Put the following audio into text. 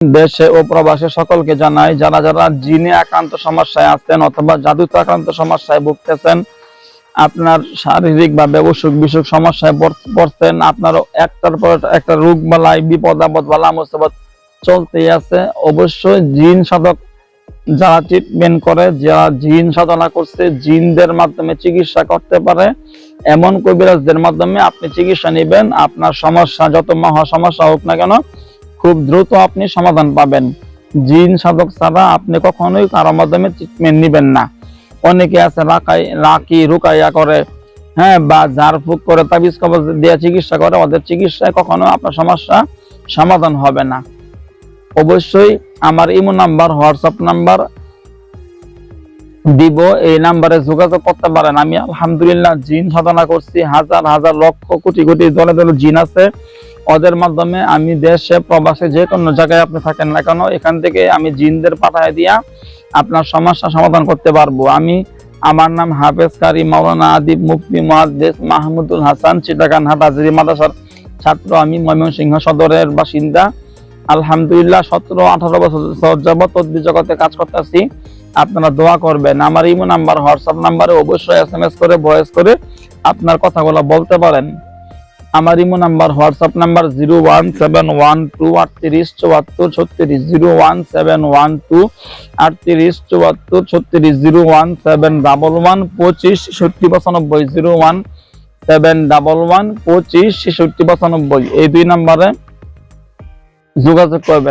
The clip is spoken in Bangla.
দেশে ও প্রবাসে সকলকে জানাই, যারা যারা জিনে আক্রান্ত সমস্যায় আছেন অথবা জাদুতে আক্রান্ত সমস্যায় ভুগতেছেন, আপনার শারীরিক বা অসুখ বিসুখ সমস্যায় পড়ছেন, আপনার একটার পর একটা রোগ বালাই বিপদ আপদ বালা মুসিবত চলতেই আছে, অবশ্যই জিন সাধক যারা ট্রিটমেন্ট করে, যারা জিন সাধনা করছে, জিনদের মাধ্যমে চিকিৎসা করতে পারে, এমন কবিরাজদের মাধ্যমে আপনি চিকিৎসা নেবেন। আপনার সমস্যা যত মহা সমস্যা হোক না কেন, খুব দ্রুত আপনি সমাধান পাবেন। জিন সাধক ছাড়া আপনি কখনোই কারোর মাধ্যমে ট্রিটমেন্ট নেবেন না। অনেকে আছে রাকি রুকাইয়া করে, হ্যাঁ, বা ঝাড়ফুঁক করে তাবিজ কবজ দিয়ে চিকিৎসা করে, ওদের চিকিৎসায় কখনো আপনার সমস্যা সমাধান হবে না। অবশ্যই আমার ইমো নাম্বার, হোয়াটসঅ্যাপ নাম্বার দিব, এই নাম্বারে যোগাযোগ করতে পারেন। আমি আলহামদুলিল্লাহ জিন সাধনা করছি, হাজার হাজার লক্ষ কোটি কোটি দলে দলে জিন আছে, ওদের মাধ্যমে আমি দেশে প্রবাসে যে কোনো জায়গায় আপনি থাকেন না কেন, এখান থেকে আমি জিনদের পাঠায় দিয়া আপনার সমস্যা সমাধান করতে পারবো। আমার নাম হাফেজ কারি মাওলানা আদিব মুফতি মুহাদ্দিস মাহমুদুল হাসান, চিটাগাং হাটহাজারী মাদ্রাসার ছাত্র। আমি ময়মনসিংহ সদরের বাসিন্দা। আলহামদুলিল্লাহ 17-18 বছর যাবত তদবির জগতে কাজ করতেছি। আপনারা দোয়া করবেন। আমার ইমো নাম্বার, হোয়াটসঅ্যাপ নাম্বারে অবশ্যই SMS করে, ভয়েস করে আপনার কথাগুলো বলতে পারেন। আমার ইমো নাম্বার, হোয়াটসঅ্যাপ নাম্বার 01712387436, 01712387436, 01711256795, 01711256795, এই 2 নাম্বারে যোগাযোগ করবেন।